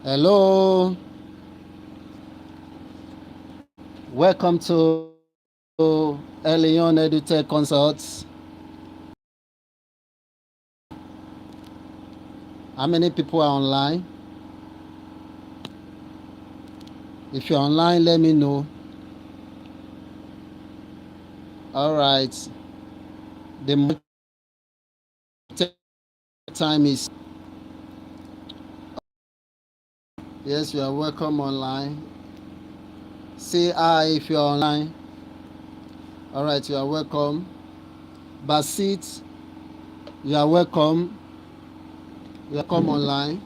Hello, welcome to Elyon Edutech Consults. How many people are online? If you're online, let me know. All right. The time is. Yes, you are welcome online. Say hi if you're online. All right, you are welcome. Basit, you are welcome. You are welcome online.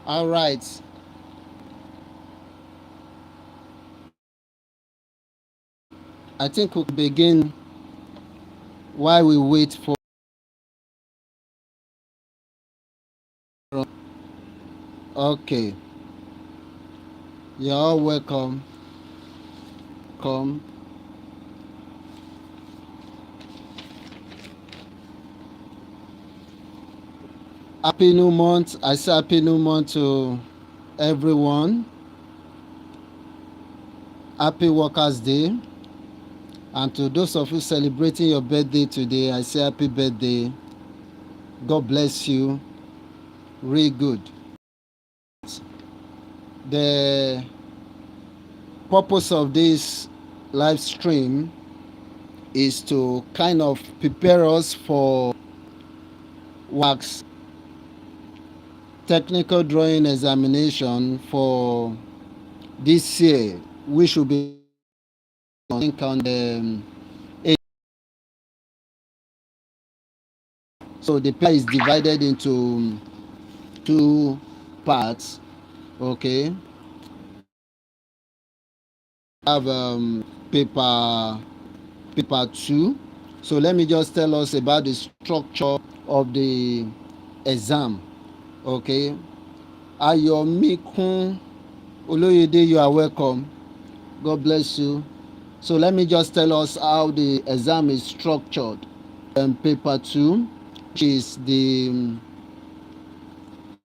All right. I think we'll begin while we wait for. Okay. You're all welcome. Come. Happy New Month. I say Happy New Month to everyone. Happy Workers' Day. And to those of you celebrating your birthday today, I say happy birthday. God bless you. Really good. The purpose of this live stream is to kind of prepare us for WASSCE Technical Drawing Examination for this year. We should be on the 8th. So the paper is divided into two parts. Okay. Have paper 2. So let me just tell us about the structure of the exam. Okay. Ayomikun Oloyede, you are welcome. God bless you. So let me just tell us how the exam is structured. Paper 2, which is the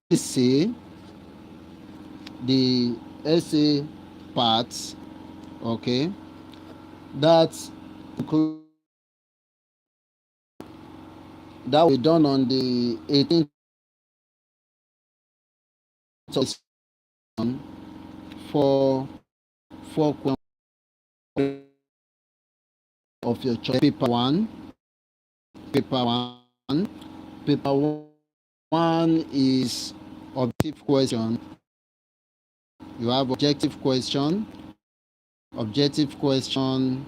essay, the essay parts. Okay. That's that will be done on the 18th for of your choice. Paper 1, paper 1, paper 1. one is objective question. You have objective question. Objective question.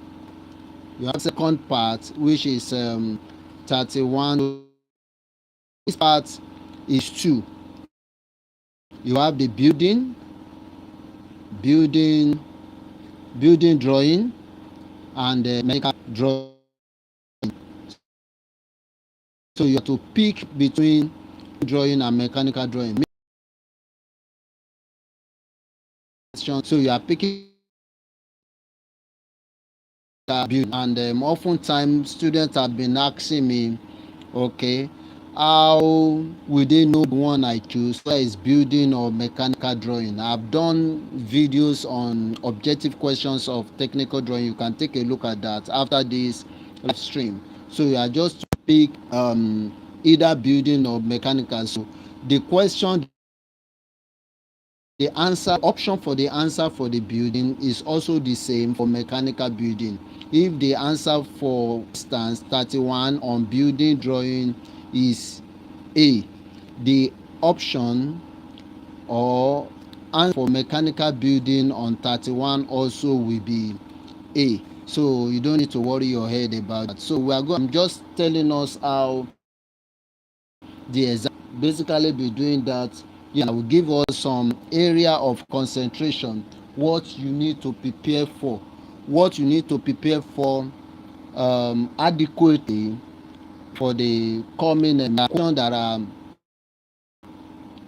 You have second part, which is 31. This part is 2. You have the building drawing, and mechanical drawing. So you have to pick between drawing and mechanical drawing. So you are picking build, and oftentimes students have been asking me, okay, how will they know the one I choose, whether it's building or mechanical drawing? I've done videos on objective questions of technical drawing. You can take a look at that after this live stream. So you are just to pick either building or mechanical. So the question, the answer option for the answer for the building is also the same for mechanical building. If the answer, for instance 31 on building drawing is A, the option or answer for mechanical building on 31 also will be A. So you don't need to worry your head about that. So I'm just telling us how the exam basically be doing that. Will give us some area of concentration, what you need to prepare for, adequately for the coming questions that are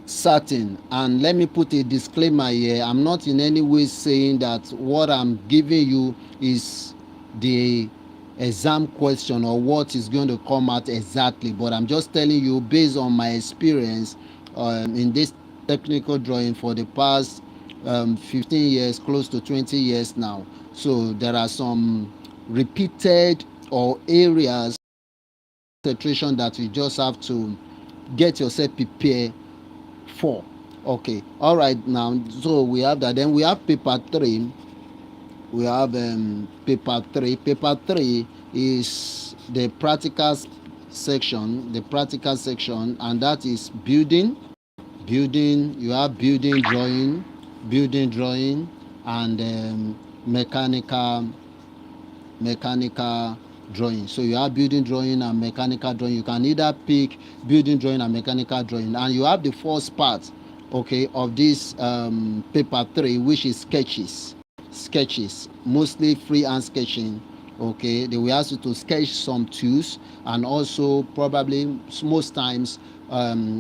certain. And let me put a disclaimer here. I'm not in any way saying that what I'm giving you is the exam question or what is going to come out exactly, but I'm just telling you based on my experience in this technical drawing for the past 15 years, close to 20 years now. So there are some repeated or areas concentration that you just have to get yourself prepared for. Okay, all right. Now, so we have that. Then we have paper 3. We have paper 3. Paper 3 is the practical section, and that is building. You have building drawing, and mechanical drawing. So you have building drawing and mechanical drawing. You can either pick building drawing and mechanical drawing, and you have the first part, okay, of this paper 3, which is sketches, mostly freehand sketching. Okay, they will ask you to sketch some tools, and also probably most times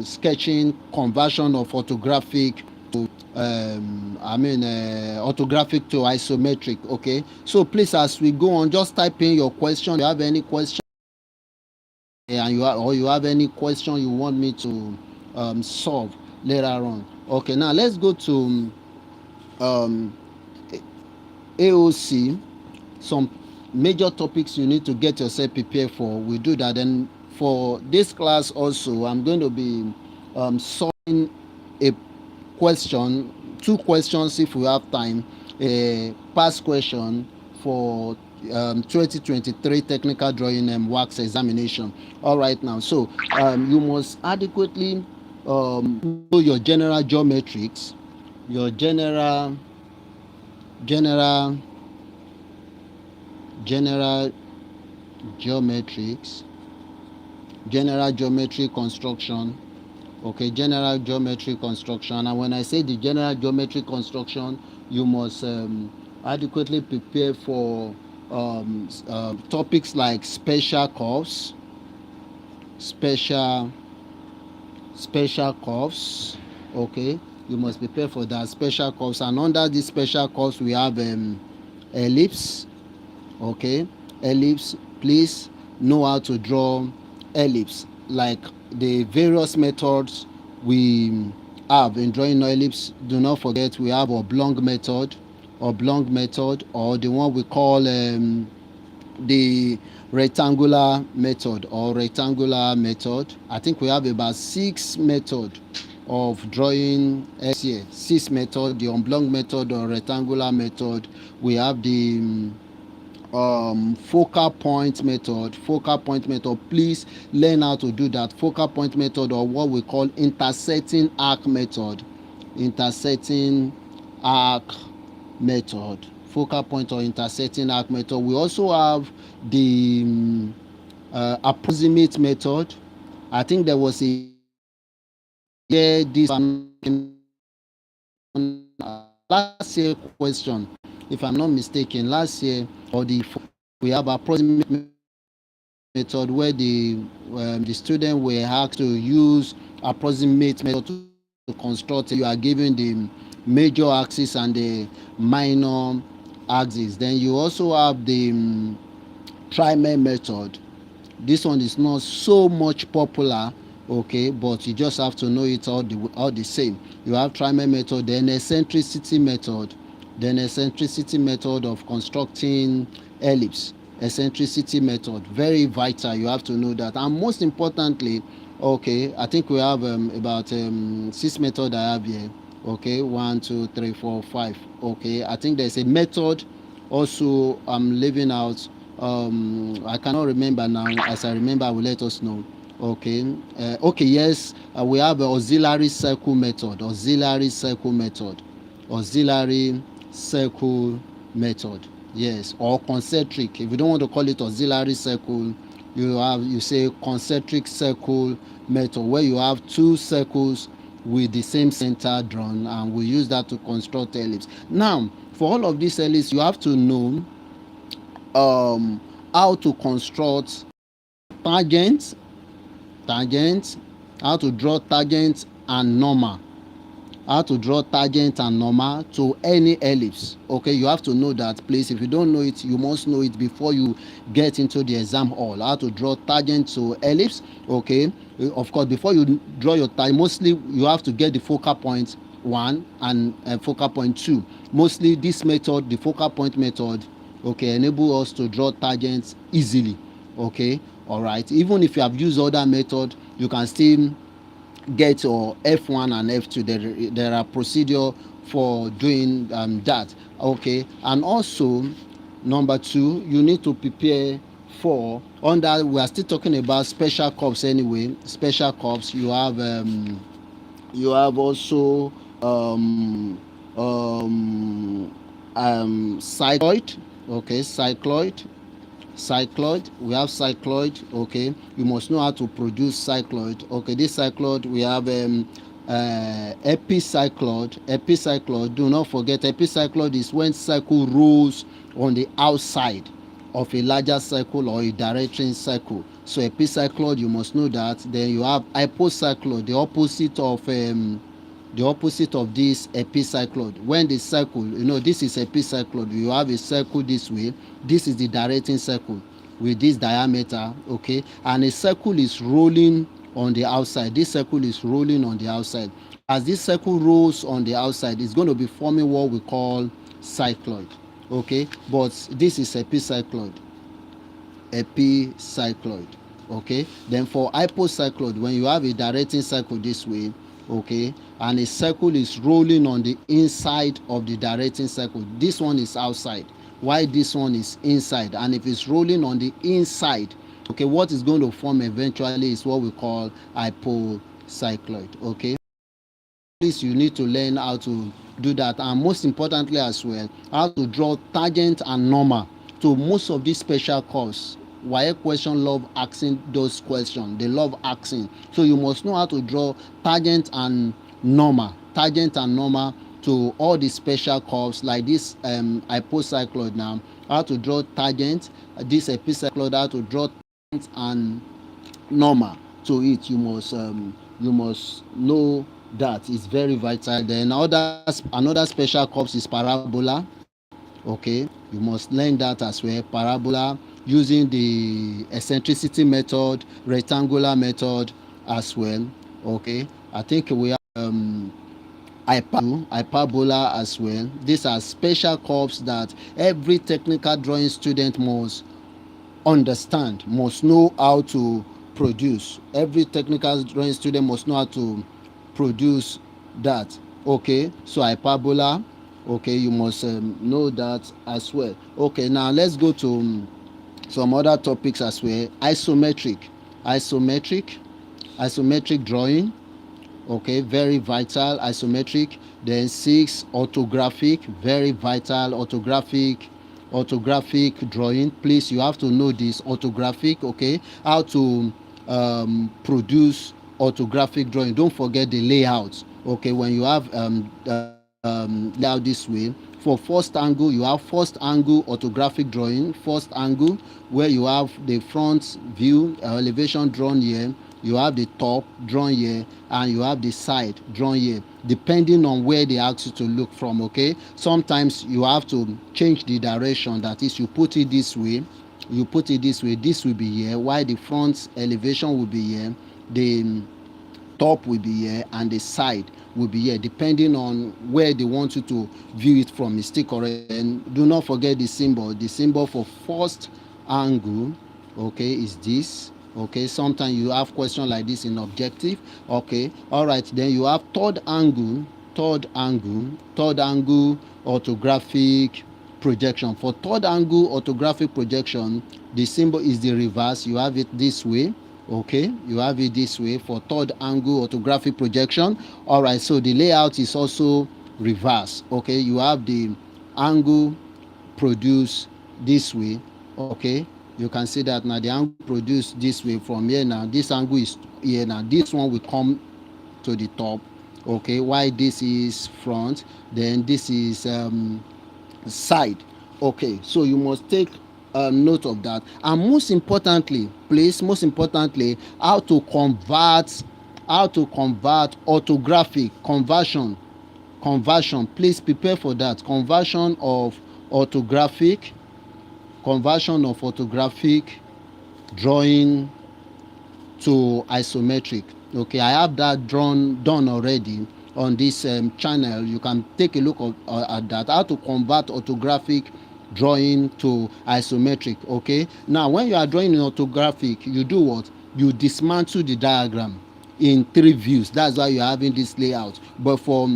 sketching conversion of orthographic to orthographic to isometric. Okay, so please, as we go on, just type in your question. If you have any question, and you have any question you want me to solve later on. Okay, now let's go to AOC. Some major topics you need to get yourself prepared for. We do that. And for this class also, I'm going to be solving a question, 2 questions if we have time, a past question for 2023 technical drawing and WASSCE examination. All right, now, so you must adequately know your general geometrics, your general geometrics, general geometry construction. Okay, general geometry construction. And when I say the general geometry construction, you must adequately prepare for topics like special curves, okay, you must prepare for that, special curves. And under these special curves we have ellipse. Okay, ellipse, please know how to draw ellipse, like the various methods we have in drawing ellipse. Do not forget we have oblong method, or the one we call the rectangular method. I think we have about 6 methods of drawing here. 6 methods: the oblong method or rectangular method. We have the focal point method. Please learn how to do that focal point method, or what we call intersecting arc method. Intersecting arc method, focal point or intersecting arc method. We also have the approximate method. I think there was a year this last year question, if I'm not mistaken, last year, or we have approximate method where the student were asked to use approximate method to construct. You are given the major axis and the minor axis. Then you also have the trimer method. This one is not so much popular, okay, but you just have to know it all the same. You have trimer method, then eccentricity method, of constructing ellipse. Eccentricity method, very vital, you have to know that. And most importantly, okay, I think we have about 6 methods I have here. Okay, 1 2 3 4 5. Okay, I think there's a method also I'm leaving out. I cannot remember now. As I remember, I will let us know. Okay. Yes, we have auxiliary circle method. Yes, or concentric. If you don't want to call it auxiliary circle, you say concentric circle method, where you have two circles with the same center drawn, and we use that to construct ellipse. Now, for all of these ellipse, you have to know how to construct tangents, how to draw tangents and normal, to any ellipse. Okay, you have to know that, please. If you don't know it, you must know it before you get into the exam hall. How to draw tangent to ellipse. Okay, of course, before you draw your tangent, mostly you have to get the focal point 1 and focal point 2. Mostly this method, the focal point method, okay, enable us to draw tangents easily. Okay, all right. Even if you have used other method, you can still get your F1 and F2. There are procedure for doing that. Okay, and also number 2, you need to prepare for, under, we are still talking about special corps anyway. Special corps, you have also cycloid. Okay, cycloid, we have cycloid. Okay, you must know how to produce cycloid. Okay, this cycloid, we have epicycloid. Do not forget, epicycloid is when circle rolls on the outside of a larger circle or a directing circle. So epicycloid, you must know that. Then you have hypocycloid, the opposite of this epicycloid. When the circle, this is epicycloid, you have a circle this way. This is the directing circle with this diameter. Okay, and a circle is rolling on the outside. This circle is rolling on the outside. As this circle rolls on the outside, it's going to be forming what we call cycloid. Okay, but this is epicycloid. Okay, then for hypocycloid, when you have a directing circle this way, okay, and a circle is rolling on the inside of the directing circle, this one is outside, while this one is inside. And if it's rolling on the inside, okay, what is going to form eventually is what we call hypocycloid. Okay, please, you need to learn how to do that, and most importantly as well, how to draw tangent and normal to most of these special course. Why question love asking those questions? They love asking. So you must know how to draw tangent and normal to all the special curves, like this hypocycloid. Now, how to draw tangent, this epicycloid, how to draw tangent and normal to it. You must know that. It's very vital. Then another special curves is parabola. Okay, you must learn that as well. Parabola, using the eccentricity method, rectangular method as well. Okay, I think we have hyperbola as well. These are special curves that every technical drawing student must understand, must know how to produce. Every technical drawing student must know how to produce that. Okay, so hyperbola, Okay, you must know that as well. Okay, now let's go to some other topics as well. Isometric isometric drawing. Okay, very vital. Isometric. Then 6, orthographic, very vital. Orthographic drawing. Please, you have to know this orthographic. Okay, how to produce orthographic drawing. Don't forget the layout. Okay, when you have layout this way, for first angle you have first angle orthographic drawing, first angle, where you have the front view elevation drawn here, you have the top drawn here, and you have the side drawn here, depending on where they ask you to look from. Okay, sometimes you have to change the direction, that is, you put it this way, this will be here, while the front elevation will be here, the top will be here, and the side will be here, depending on where they want you to view it from. Is still correct. And do not forget the symbol for first angle. Okay, is this. Okay, sometimes you have question like this in objective. Okay, all right, then you have third angle orthographic projection. For third angle orthographic projection, the symbol is the reverse. You have it this way. Okay, you have it this way for third angle orthographic projection. All right, so the layout is also reverse. Okay, you have the angle produced this way. Okay, you can see that now the angle produced this way from here. Now this angle is here. Now this one will come to the top. Okay, why this is front, then this is side. Okay, so you must take note of that. And most importantly, please, how to convert orthographic conversion. Please prepare for that. Conversion of orthographic drawing to isometric. Okay, I have that done already on this channel. You can take a look at that, how to convert orthographic drawing to isometric. Okay, now when you are drawing in orthographic, you do what? You dismantle the diagram in 3 views. That's why you're having this layout. But for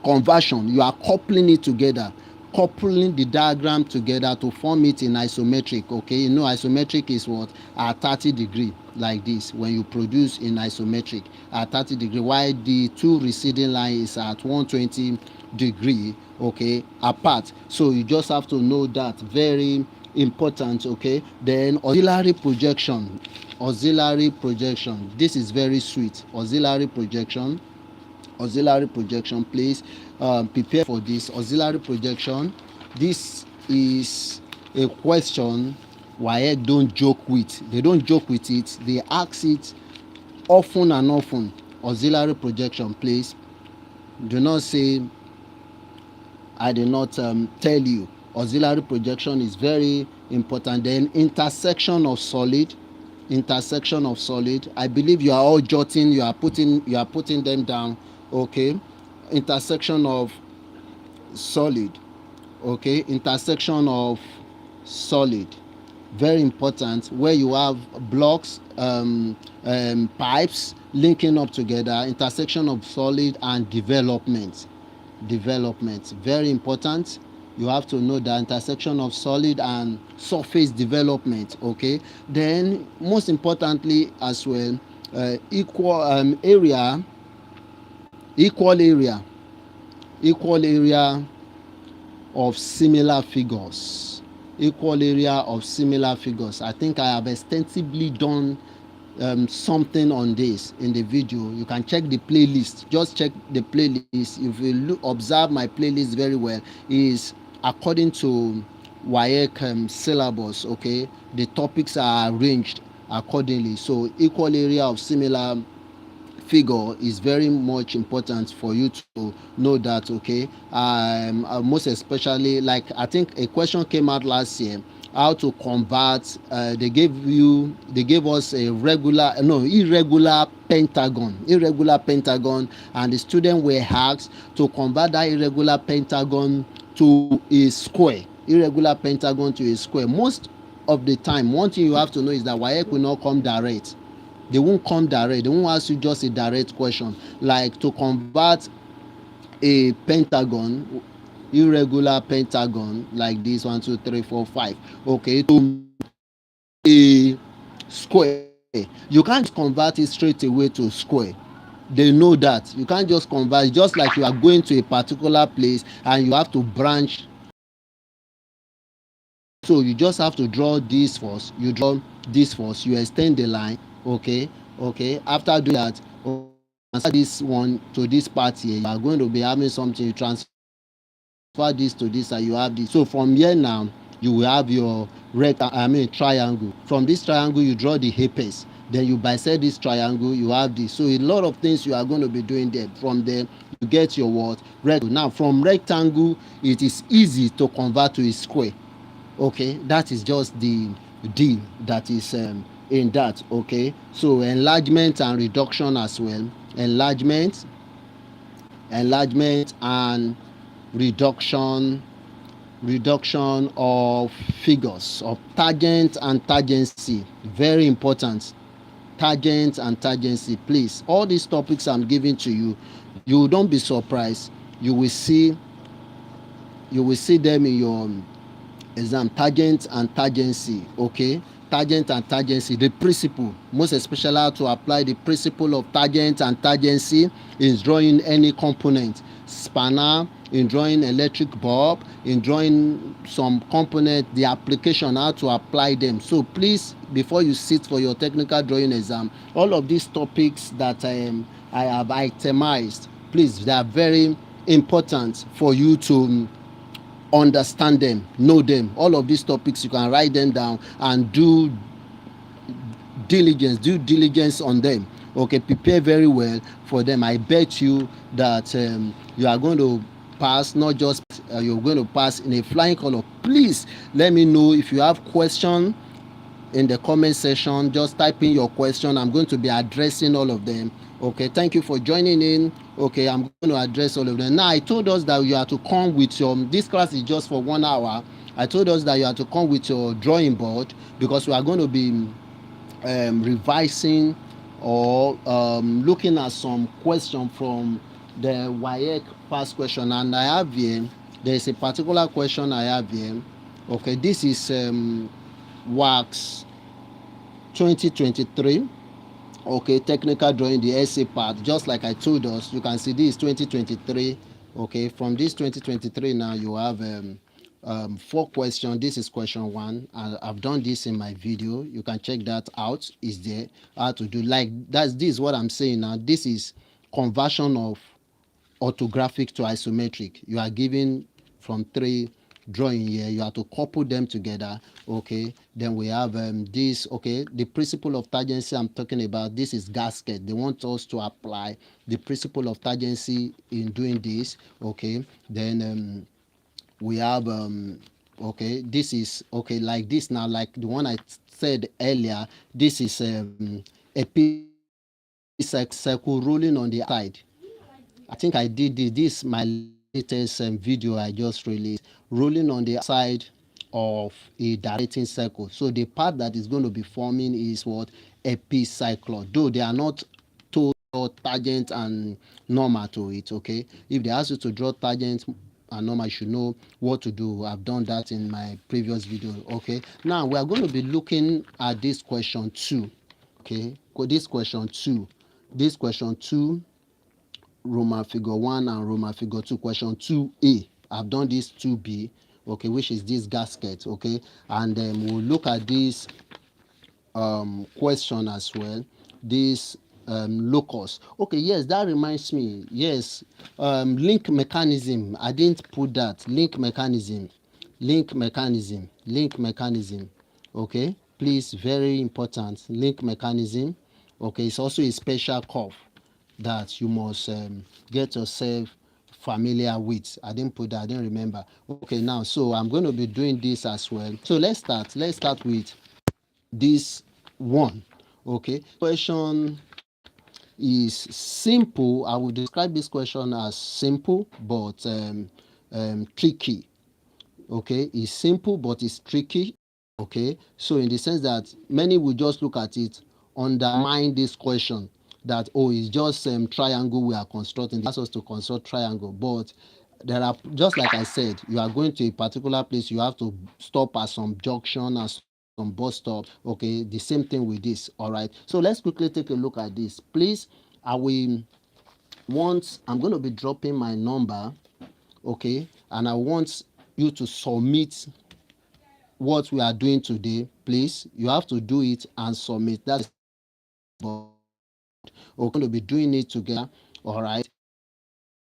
conversion, you are coupling it together, coupling the diagram together to form it in isometric. Okay, you know isometric is what? At 30 degree, like this, when you produce in isometric at 30 degree, while the two receding line is at 120 degree, okay, apart. So you just have to know that, very important. Okay, then auxiliary projection. This is very sweet. Auxiliary projection, please prepare for this auxiliary projection. This is a question WAEC don't joke with. They don't joke with it. They ask it often and often. Auxiliary projection, please. Do not say I did not tell you. Auxiliary projection is very important. Then intersection of solid. I believe you are all jotting. You are putting them down. Okay, intersection of solid. Okay, intersection of solid, very important, where you have blocks, pipes linking up together. Intersection of solid and development, very important. You have to know the intersection of solid and surface development. Okay, then most importantly as well, equal area of similar figures. I think I have extensively done something on this in the video. You can check the playlist. Just check the playlist. If you observe my playlist very well, is according to WAEC syllabus. Okay, the topics are arranged accordingly. So equal area of similar figure is very much important for you to know that. Okay, most especially, like, I think a question came out last year, how to convert. They gave us a irregular pentagon, and the student were asked to convert that irregular pentagon to a square. Most of the time, one thing you have to know is that WAEC will not come direct. They won't ask you just a direct question, like to convert a pentagon irregular pentagon like this, 1 2 3 4 5, okay, to a square. You can't just convert it straight away to square. They know that you can't just convert, just like you are going to a particular place and you have to branch. So you just have to draw this first, you draw this first, you extend the line, okay, okay. After doing that, okay, transfer this one to this part here, you are going to be having something, you transfer this to this and you have this. So from here now, you will have your triangle. From this triangle, you draw the apex, then you bisect this triangle, you have this. So a lot of things you are going to be doing there. From there, you get your what? Rectangle. Now from rectangle, it is easy to convert to a square. Okay, that is just the deal that is in that. Okay, so enlargement and reduction as well. Enlargement and reduction of figures of tangent and tangency, very important. Tangent and tangency, please, all these topics I'm giving to you, you don't be surprised, you will see them in your exam. Tangent and tangency, okay, tangent and tangency, the principle, most especially how to apply the principle of tangent and tangency in drawing any component, spanner, in drawing electric bulb, in drawing some component, the application, how to apply them. So please, before you sit for your technical drawing exam, all of these topics that I have itemized, please, they are very important for you to understand them, know them. All of these topics, you can write them down and do diligence on them. Okay, prepare very well for them. I bet you that you are going to pass, not just you're going to pass in a flying color. Please let me know if you have question in the comment section. Just type in your question, I'm going to be addressing all of them. Okay, thank you for joining in. Okay, I'm going to address all of them. Now I told us that you have to come with your, this class is just for 1 hour. I told us that you have to come with your drawing board, because we are going to be revising or looking at some question from the WAEC past question. And I have here, there is a particular question I have here. Okay, this is WASSCE 2023. Okay, technical drawing, the essay part, just like I told us. You can see this 2023. Okay, from this 2023 now you have 4 questions. This is question 1, and I've done this in my video. You can check that out. Is there how to do, like, this is what I'm saying now. This is conversion of orthographic to isometric. You are given from 3 drawing here, you have to couple them together. Okay, then we have this. Okay, the principle of tangency I'm talking about, this is gasket. They want us to apply the principle of tangency in doing this. Okay, then we have okay, this is okay, like this now, like the one I said earlier. This is a circle rolling on the side. I think I did this. This is my latest video I just released, rolling on the side of a directing circle. So the part that is going to be forming is what? Epicycloid. Though they are not told to draw tangent and normal to it. Okay, if they ask you to draw tangent and normal, you should know what to do. I've done that in my previous video. Okay, now we are going to be looking at this question 2. Okay, this question 2, Roman figure 1 and Roman figure 2, question 2A. I've done this 2B, okay, which is this gasket. Okay, and then we'll look at this question as well, this locus. Okay, yes, that reminds me. Yes, link mechanism, I didn't put that. Link mechanism. Okay, please, very important. Link mechanism. Okay, it's also a special curve that you must get yourself familiar with. I didn't put that, I didn't remember. Okay, now, so I'm going to be doing this as well. So let's start with this one. Okay, question is simple. I would describe this question as simple but tricky. Okay, it's simple but it's tricky. Okay, so in the sense that many will just look at it, undermine this question, that, oh, it's just triangle we are constructing. They ask us to construct triangle, but there are, just like I said, you are going to a particular place, you have to stop at some junction and some bus stop. Okay, the same thing with this. All right, so let's quickly take a look at this. Please, I will I'm going to be dropping my number. Okay, and I want you to submit what we are doing today. Please, you have to do it and submit. That's but we're going to be doing it together. All right,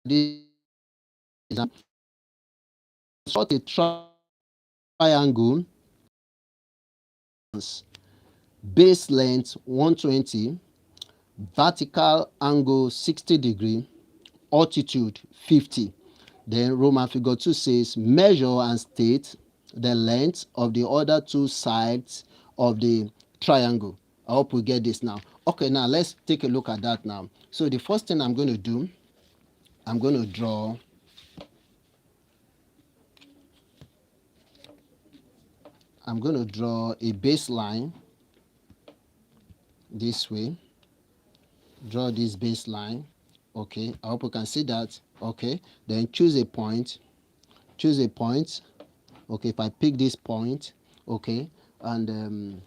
this sort a triangle, base length 120, vertical angle 60 degree, altitude 50. Then Roman figure 2 says measure and state the length of the other two sides of the triangle. I hope we get this now. Okay, now let's take a look at that now. So the first thing I'm going to do, I'm going to draw a baseline this way. Draw this baseline. Okay, I hope you can see that. Okay, then choose a point. Okay, if I pick this point, okay, and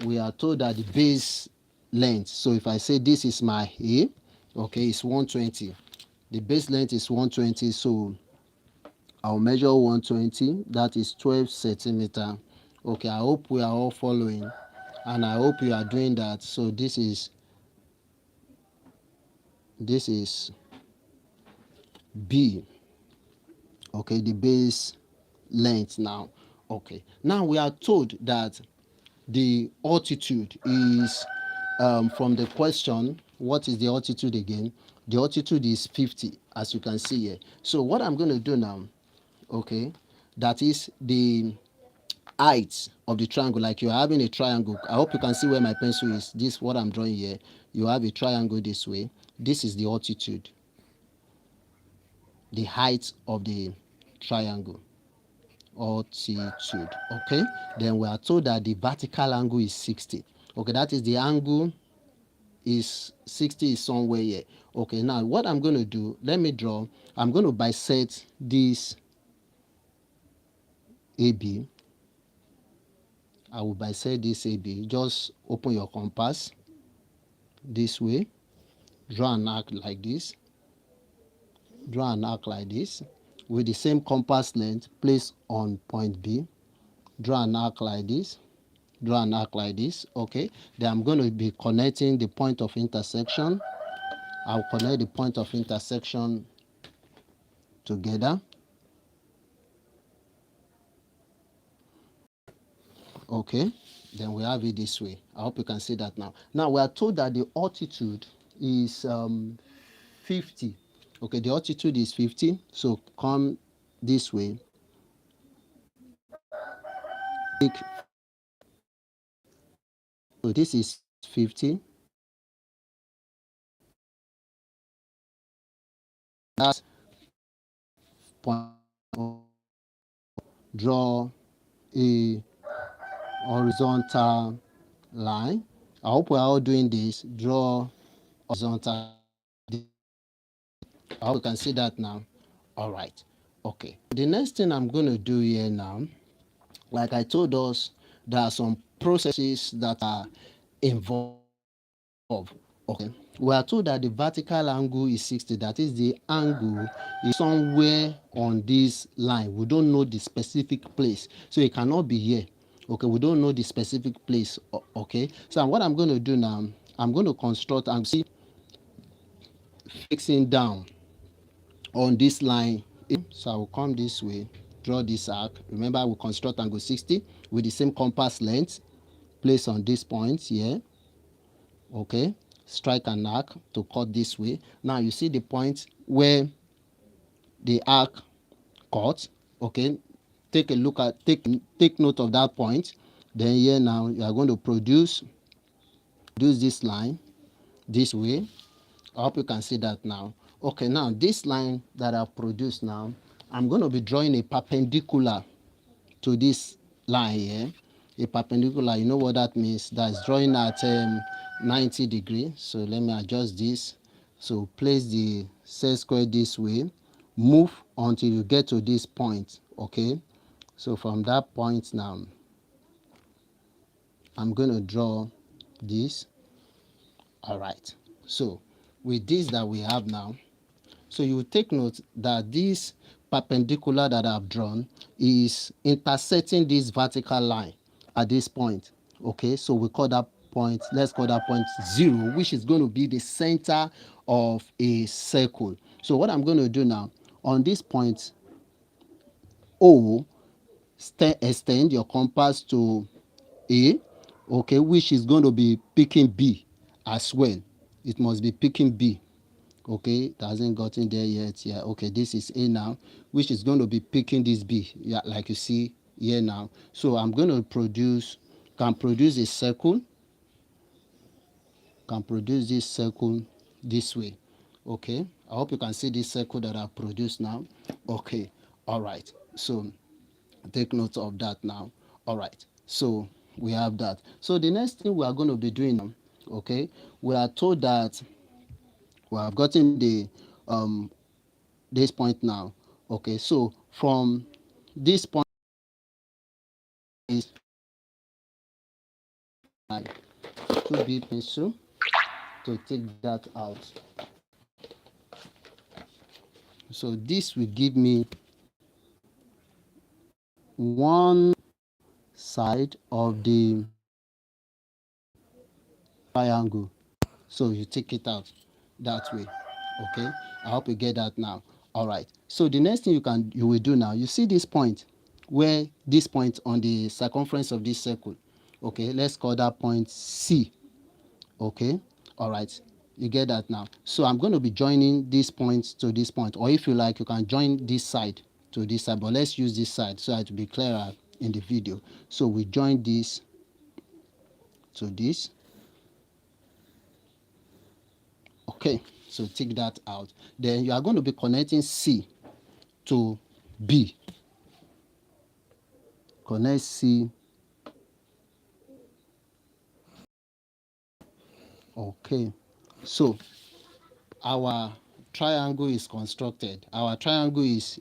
we are told that the base length, so if I say this is my A, okay, it's 120. The base length is 120, so I'll measure 120. That is 12 centimeter. Okay, I hope we are all following, and I hope you are doing that. So this is B. Okay, the base length now. Okay, now we are told that the altitude is from the question, what is the altitude again? The altitude is 50, as you can see here. So what I'm going to do now, okay, that is the height of the triangle. Like you're having a triangle. I hope you can see where my pencil is. This what I'm drawing here. You have a triangle this way. This is the altitude, the height of the triangle. Altitude. Okay, then we are told that the vertical angle is 60. Okay, that is the angle is 60 is somewhere here. Okay, now what I'm going to do, let me draw. I'm going to bisect this AB. I will bisect this AB. Just open your compass this way. Draw an arc like this. Draw an arc like this with the same compass length. Place on point B. Draw an arc like this. Draw an arc like this. Okay, then I'm going to be connecting the point of intersection. I'll connect the point of intersection together. Okay, then we have it this way. I hope you can see that now. Now we are told that the altitude is 50. Okay, the altitude is 50. So come this way. So this is 50. That's point. Draw a horizontal line. I hope we're all doing this. Draw horizontal. I hope you can see that now. All right. Okay. The next thing I'm going to do here now, like I told us, there are some processes that are involved. Okay. We are told that the vertical angle is 60. That is, the angle is somewhere on this line. We don't know the specific place. So it cannot be here. Okay, we don't know the specific place. Okay. So what I'm going to do now, I'm going to construct and see fixing down on this line. So I will come this way, draw this arc. Remember, we construct angle 60 with the same compass length. Place on this point here. Okay, strike an arc to cut this way. Now you see the point where the arc cut. Okay, take a look at, take note of that point. Then here now you are going to produce this line this way. I hope you can see that now. Okay, now this line that I've produced now, I'm going to be drawing a perpendicular to this line here. A perpendicular, you know what that means? That's drawing at 90 degrees. So let me adjust this. So place the set square this way. move until you get to this point. Okay, so from that point now, I'm going to draw this. All right, so with this that we have now, so you will take note that this perpendicular that I've drawn is intersecting this vertical line at this point. Okay, so we call that point, let's call that point 0, which is going to be the center of a circle. So what I'm going to do now, on this point O, extend your compass to A, okay, which is going to be picking B as well. It must be picking B. Okay, it hasn't gotten there yet. Yeah, okay, this is A now, which is going to be picking this B. Yeah, like you see here now. So I'm going to produce a circle, can produce this circle this way. Okay, I hope you can see this circle that I've produced now. Okay, all right, so take note of that now. All right, so we have that. So the next thing we are going to be doing now, okay, we are told that we have gotten the this point now. Okay, so from this point is my 2B pencil to take that out. So this will give me one side of the triangle. So you take it out that way. Okay, I hope you get that now. All right, so the next thing you will do now, you see this point, where this point on the circumference of this circle. Okay, let's call that point C. Okay, all right, you get that now. So I'm going to be joining this point to this point, or if you like, you can join this side to this side, but let's use this side so that to be clearer in the video. So we join this to this. Okay, so take that out. Then you are going to be connecting C to B. Connect C. Okay, so our triangle is constructed. Our triangle is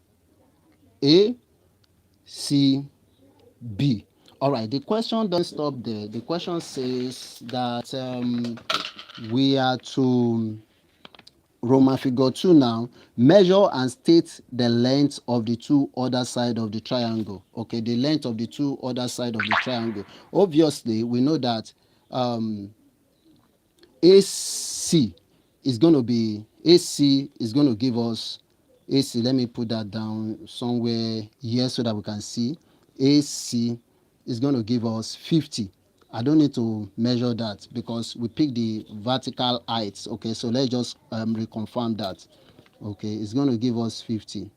A, C, B. All right, the question doesn't stop there. The question says that we are to Roman figure 2 now, measure and state the length of the two other side of the triangle. Okay, the length of the two other side of the triangle. Obviously, we know that AC is going to give us AC. Let me put that down somewhere here so that we can see. AC is going to give us 50. I don't need to measure that because we pick the vertical heights. Okay, so let's just reconfirm that. Okay, it's going to give us 50.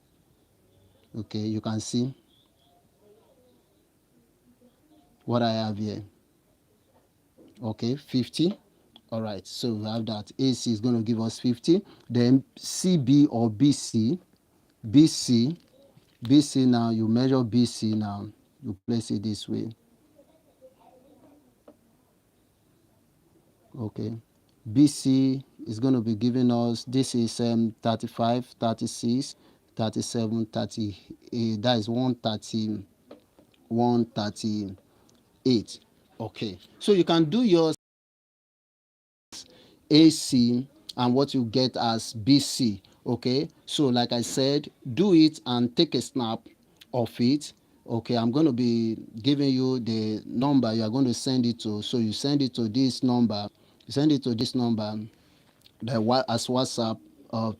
Okay, you can see what I have here. Okay, 50. All right, so we have that. AC is going to give us 50. Then CB or BC now, you measure BC now, you place it this way. Okay, BC is going to be giving us, this is 35, 36, 37, 38. That is 130, 138. Okay, so you can do your AC and what you get as BC. Okay, so like I said, do it and take a snap of it. Okay, I'm going to be giving you the number you are going to send it to. So you send it to this number, the as WhatsApp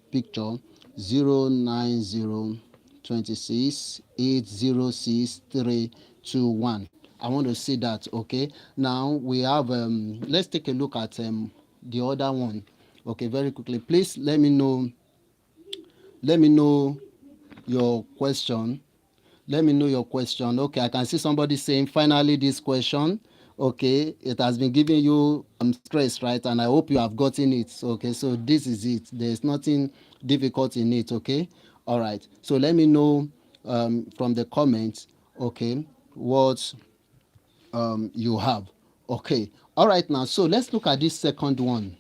picture 09026806321. I want to see that. Okay, now we have let's take a look at the other one. Okay, very quickly, please let me know your question. Let me know your question. Okay, I can see somebody saying finally this question. Okay, it has been giving you stress, right? And I hope you have gotten it. Okay, so this is it. There's nothing difficult in it. Okay, all right, so let me know from the comments, okay, what you have. Okay, all right, now so let's look at this second one.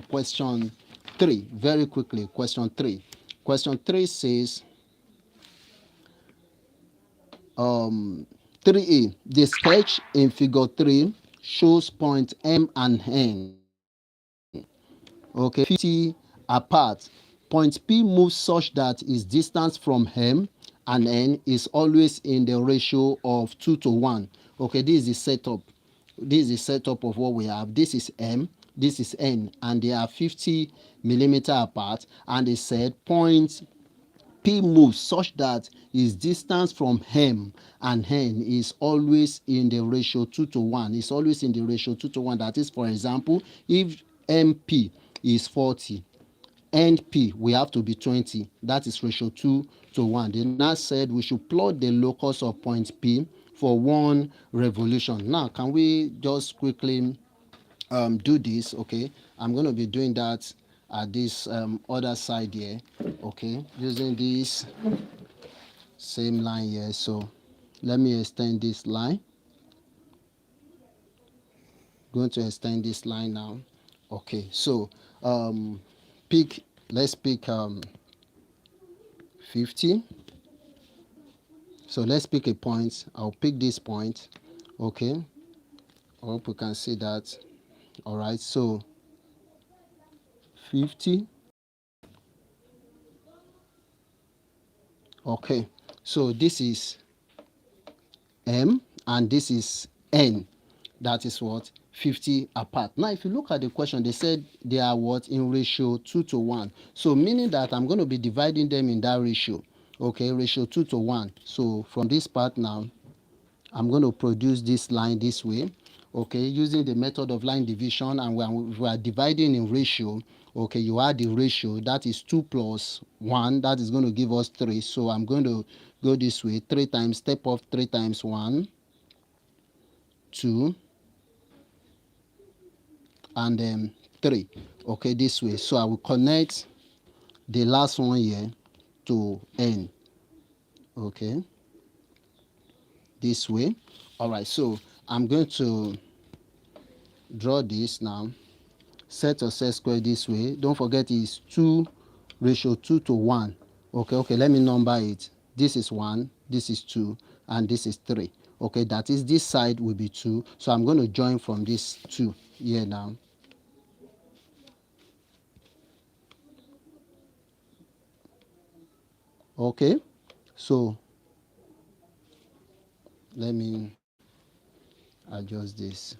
Question 3 very quickly. Question 3. Question 3 says, 3A, the sketch in figure 3 shows point M and N, okay, 50 apart. Point P moves such that its distance from M and N is always in the ratio of 2 to 1. Okay, this is the setup. This is the setup of what we have. This is M, this is N, and they are 50 millimeter apart. And they said point P moves such that its distance from M and N is always in the ratio 2 to 1. It's always in the ratio 2 to 1. That is, for example, if MP is 40, NP we have to be 20. That is ratio 2 to 1. They now said we should plot the locus of point P for 1 revolution. Now, can we just quickly do this? Okay, I'm going to be doing that at this other side here, okay, using this same line here. So let me extend this line. Going to extend this line now. Okay, so let's pick 50. So let's pick a point. I'll pick this point. Okay, I hope you can see that. All right, so 50. Okay, so this is M and this is N. That is what? 50 apart. Now, if you look at the question, they said they are what? In ratio 2 to 1. So meaning that I'm going to be dividing them in that ratio. Okay, ratio 2 to 1. So from this part now, I'm going to produce this line this way. Okay, using the method of line division, and we are dividing in ratio. Okay, you add the ratio, that is 2 plus 1, that is going to give us 3. So I'm going to go this way, 3 times, step off 3 times 1, 2, and then 3. Okay, this way. So I will connect the last one here to N. Okay, this way. All right, so I'm going to draw this now. Set your set square this way. Don't forget it's 2 ratio 2 to 1. Okay, let me number it. This is 1, this is 2, and this is 3. Okay, that is, this side will be 2. So I'm going to join from this 2 here now. Okay, so let me adjust this.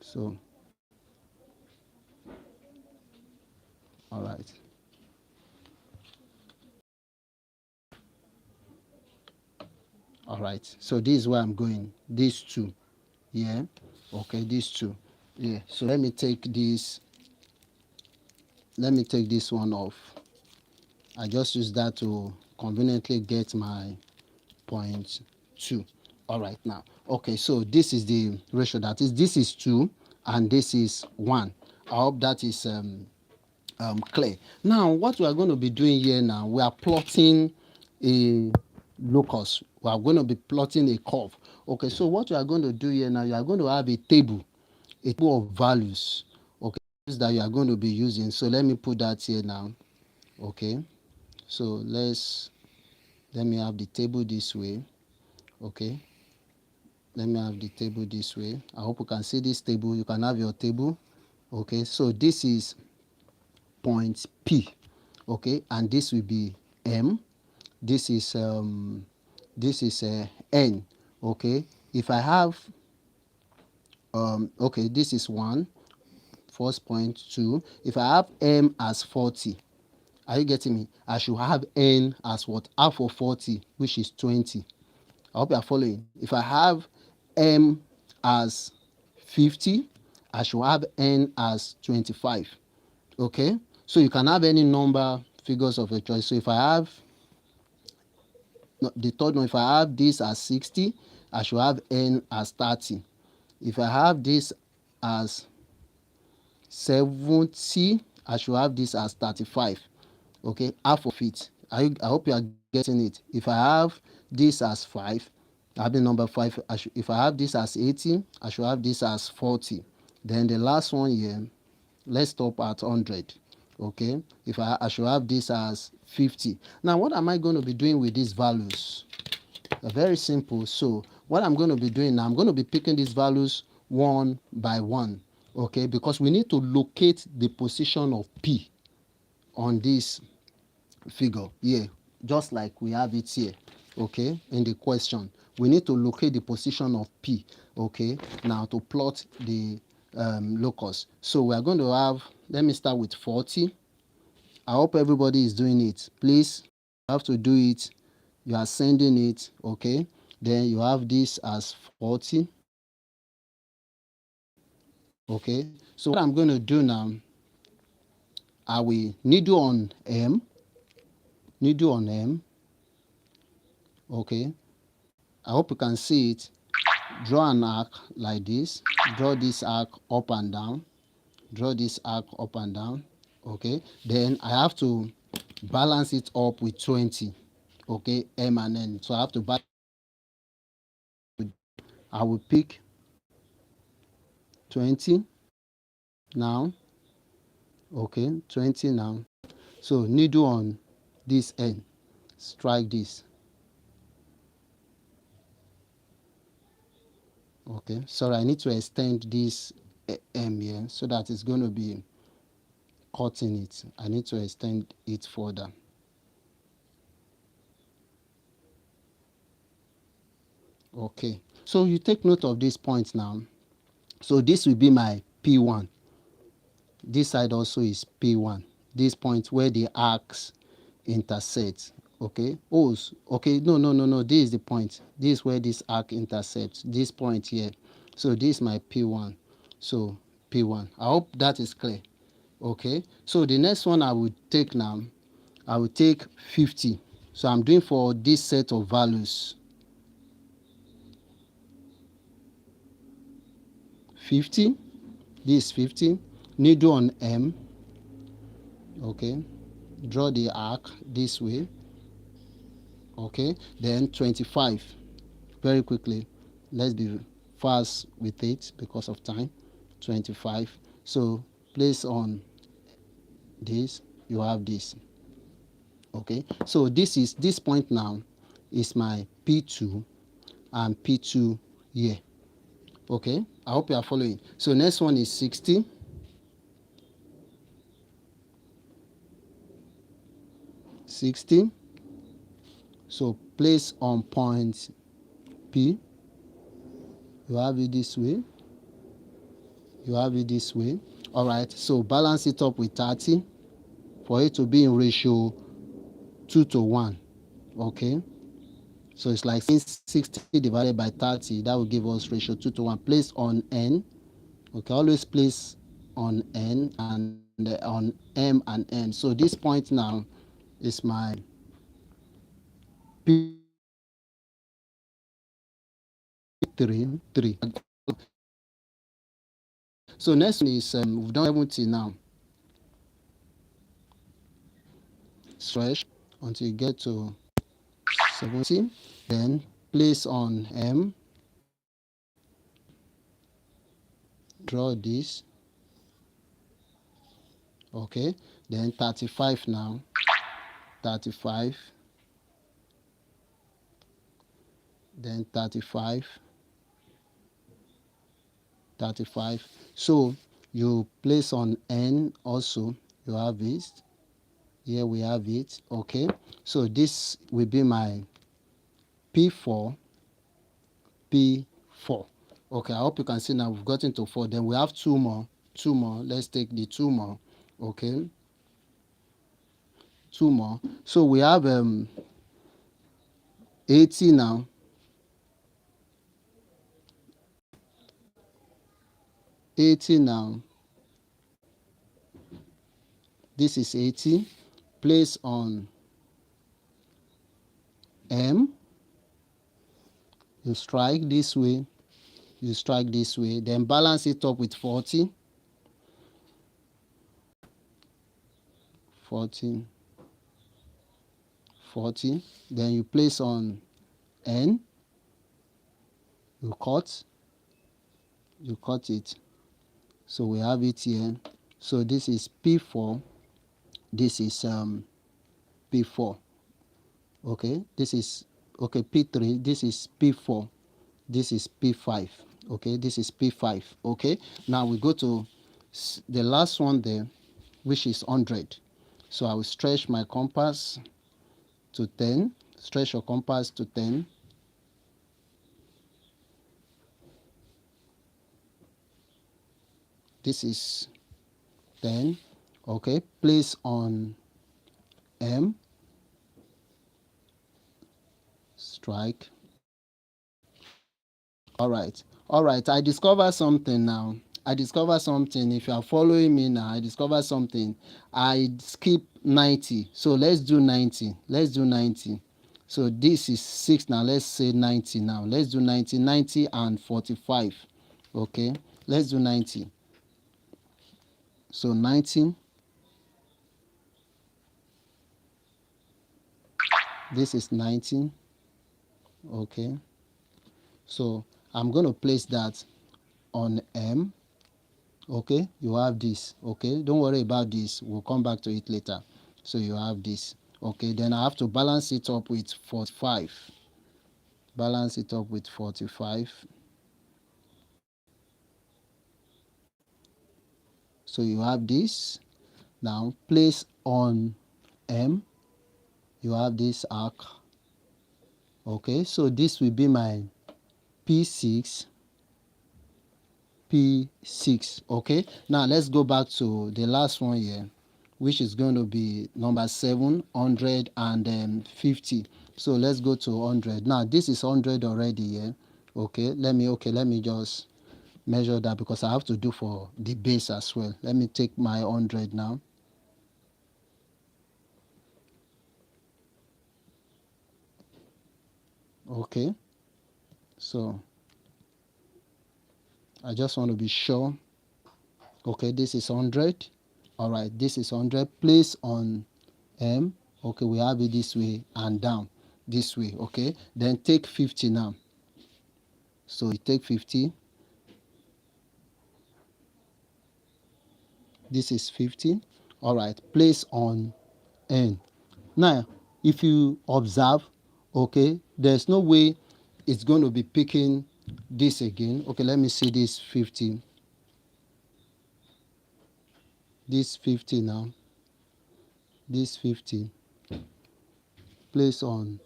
So, all right. All right, so this is where I'm going. These 2, yeah. Okay, these 2, yeah. So let me take this one off. I just use that to conveniently get my point 2. All right, now. Okay, so this is the ratio. That is, this is 2 and this is 1. I hope that is clear. Now, what we are going to be doing here now, we are plotting a locus. We are going to be plotting a curve. Okay, so what we are going to do here now, you are going to have a table of values. Okay, that you are going to be using. So let me put that here now. Okay, so let me have the table this way. Okay, let me have the table this way. I hope you can see this table. You can have your table. Okay, so this is point P. Okay, and this will be M. This is N. Okay, if I have okay, this is 1, first point 2. If I have M as 40, are you getting me? I should have N as what? Half of 40, which is 20. I hope you are following. If I have M as 50, I should have N as 25. Okay, so you can have any number figures of your choice. So if I have the third one, if I have this as 60, I should have N as 30. If I have this as 70, I should have this as 35. Okay, half of it. I hope you are getting it. If I have this as 5, I have the number 5. If I have this as 80, I should have this as 40. Then the last one here, let's stop at 100. Okay, if I should have this as 50. Now what am I going to be doing with these values? Very simple. So what I'm going to be doing now, I'm going to be picking these values one by one. Okay, because we need to locate the position of P on this figure here, just like we have it here. Okay, in the question we need to locate the position of P. Okay, now to plot the locus. So we are going to have, let me start with 40. I hope everybody is doing it. Please, you have to do it. You are sending it. Okay, then you have this as 40. Okay, so what I'm going to do now, I will needle on M. Okay, I hope you can see it. Draw an arc like this. Draw this arc up and down. Draw this arc up and down. Okay, then I have to balance it up with 20. Okay, M and N. So I have to balance. I will pick 20 now. Okay, 20 now. So needle on this end. Strike this. Okay, sorry, I need to extend this M here so that it's going to be cutting it. I need to extend it further. Okay, so you take note of this point now. So this will be my P1. This side also is P1. This point where the arcs intersect. Okay, okay, no, this is the point. This is where this arc intersects, this point here. So this is my P1. So P1, I hope that is clear. Okay, so the next one I will take now, I will take 50. So I'm doing for this set of values 50. This is 50. Needle on M. Okay, draw the arc this way. Okay, then 25. Very quickly, let's be fast with it because of time. 25. So place on this, you have this. Okay, so this point now is my P2 and P2 here. Okay, I hope you are following. So next one is 60. 60. So place on point P. You have it this way. You have it this way. All right, so balance it up with 30 for it to be in ratio 2:1. Okay, so it's like 60 divided by 30. That will give us ratio 2:1. Place on N. Okay, always place on N and on M and N. So this point now is my P3. So next one is we've done 70 now. Stretch until you get to 70. Then place on M. Draw this. Okay. Then 35 now. 35. Then 35. 35. So you place on N also. You have it. Here we have it. Okay. So this will be my P4. P4. Okay, I hope you can see now we've gotten to 4. Then we have two more. Let's take the 2 more. Okay. 2 more. So we have 80 now. 80 now. This is 80. Place on M. You strike this way. You strike this way. Then balance it up with 40. 40. 40. Then you place on N. You cut it. So we have it here. So this is P4, this is P4. Okay, this is okay P3, this is P4, this is P5. Okay, this is P5. Okay, now we go to the last one there, which is 100. So I will stretch my compass to 10. Stretch your compass to 10. This is 10. Okay, place on M, strike. All right, I discovered something now. I discovered something. If you are following me now, I discovered something. I skip 90. So let's do 90. Let's do 90. So this is 6 now. Let's say 90 now. Let's do 90, 90 and 45. Okay, let's do 90. So 90. This is 90. Okay, so I'm going to place that on M. Okay, you have this. Okay, don't worry about this, we'll come back to it later. So you have this. Okay, then I have to balance it up with 45. Balance it up with 45. So you have this. Now place on M, you have this arc. Okay, so this will be my P6. P6. Okay, now let's go back to the last one here, which is going to be number 750. So let's go to 100. Now this is 100 already here. Okay, let me just measure that, because I have to do for the base as well. Let me take my 100 now. Okay, so I just want to be sure. Okay, this is 100. All right, this is 100. Place on M. Okay, we have it this way and down this way. Okay, then take 50 now. So you take 50. This is 50. All right, place on N. Now if you observe, okay, there's no way it's going to be picking this again. Okay, let me see this 50. This 50 now. This 50. Place on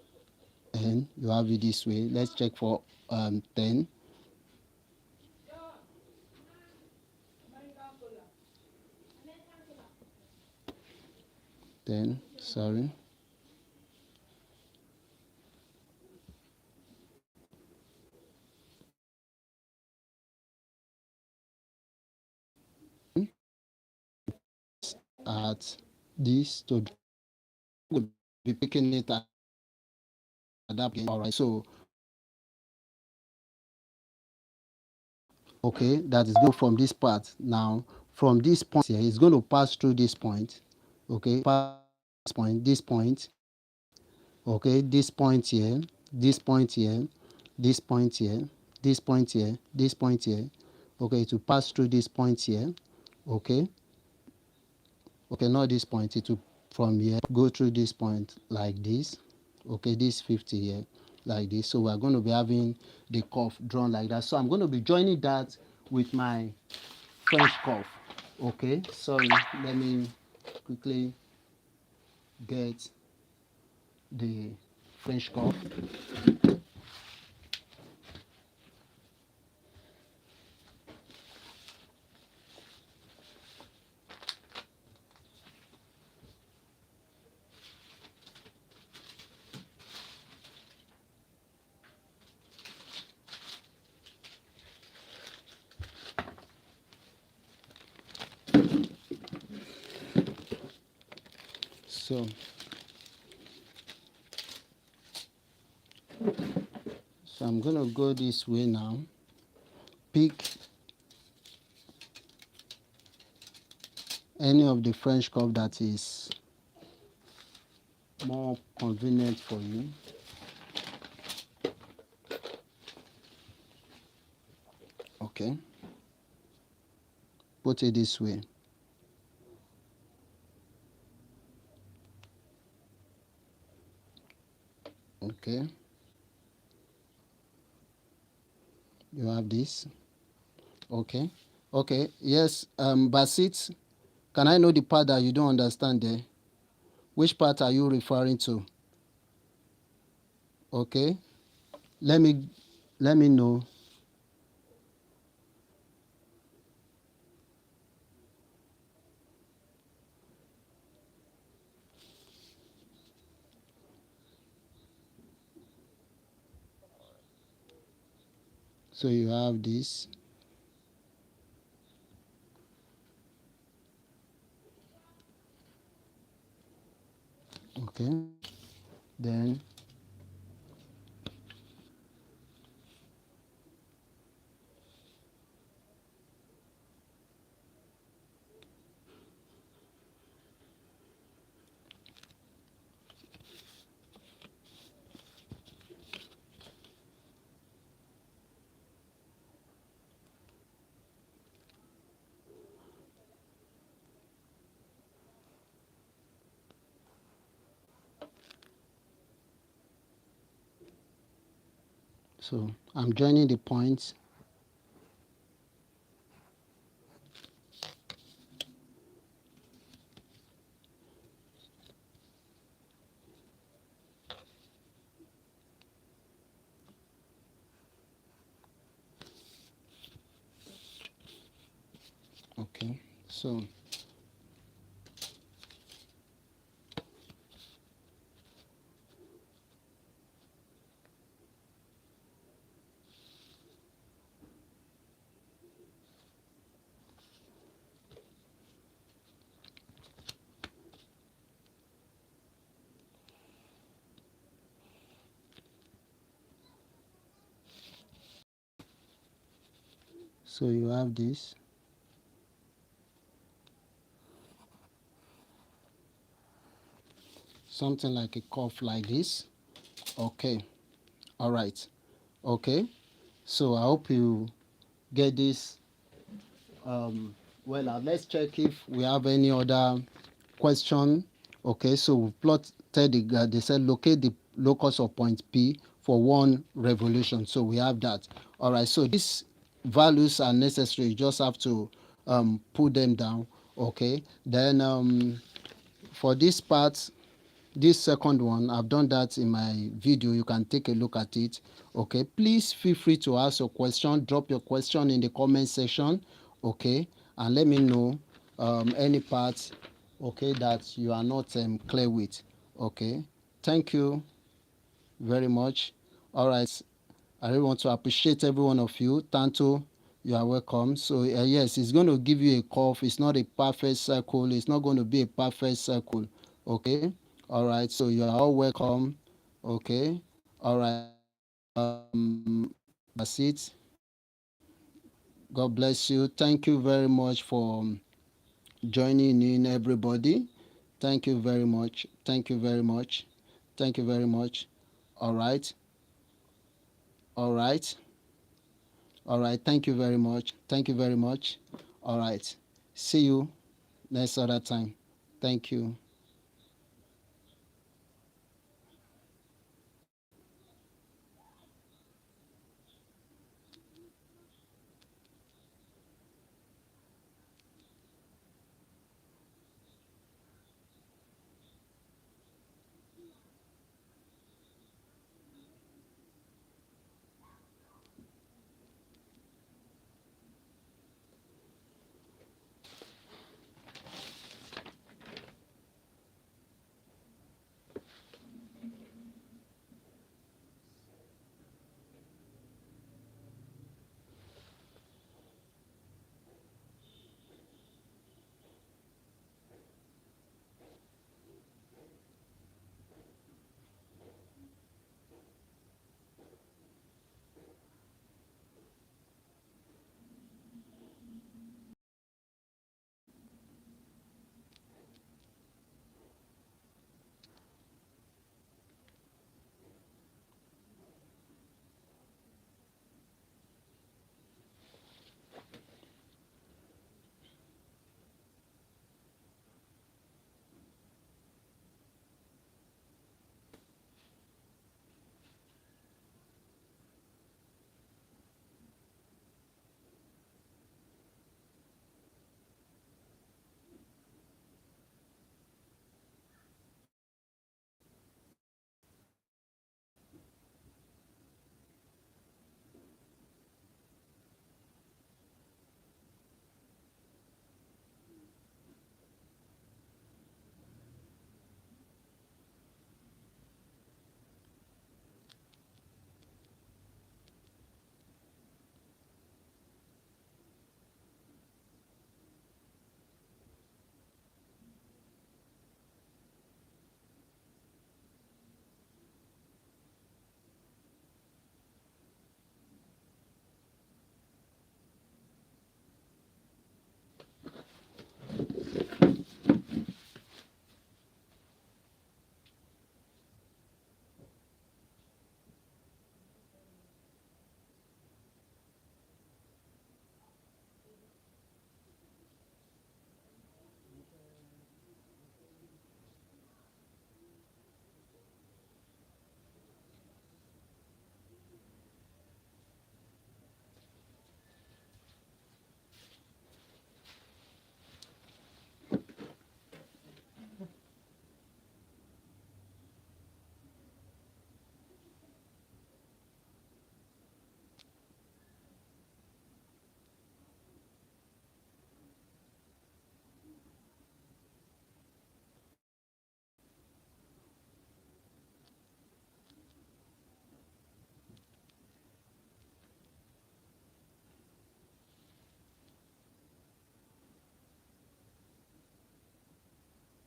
N. You have it this way. Let's check for 10. Sorry. At this to be picking it at that point. All right, so okay, that is good from this part. Now from this point here, it's going to pass through this point. Okay, pass this point. Okay, this point here, this point here, this point here, this point here, this point here. Okay, to pass through this point here. Okay, not this point. It will from here go through this point like this. Okay, this 50 here like this. So we're going to be having the curve drawn like that. So I'm going to be joining that with my French curve. Okay, sorry, let me quickly get the French curve. So I'm going to go this way now. Pick any of the French curve that is more convenient for you. Okay. put it this way. Okay, you have this. Okay, okay, yes. Basit, can I know the part that you don't understand there? Which part are you referring to? Okay, let me let me know. So you have this. Okay, then so I'm joining the points. Okay, so you have this. Something like a cuff like this. Okay, all right. Okay, so I hope you get this. Well, let's check if we have any other question. Okay, so we plotted they said locate the locus of point P for one revolution. So we have that. All right, so these values are necessary. You just have to put them down. Okay, then for this part, this second one, I've done that in my video. You can take a look at it. Okay, please feel free to ask your question. Drop your question in the comment section. Okay, and let me know any parts, okay, that you are not clear with. Okay, thank you very much. All right, I really want to appreciate every one of you. Tanto, you are welcome. So yes, it's going to give you a curve. It's not a perfect circle. It's not going to be a perfect circle. Okay, all right, so you are all welcome. Okay, all right. That's it. God bless you. Thank you very much for joining in, everybody. Thank you very much. Thank you very much. Thank you very much. All right. All right. All right. Thank you very much. Thank you very much. All right. See you next other time. Thank you.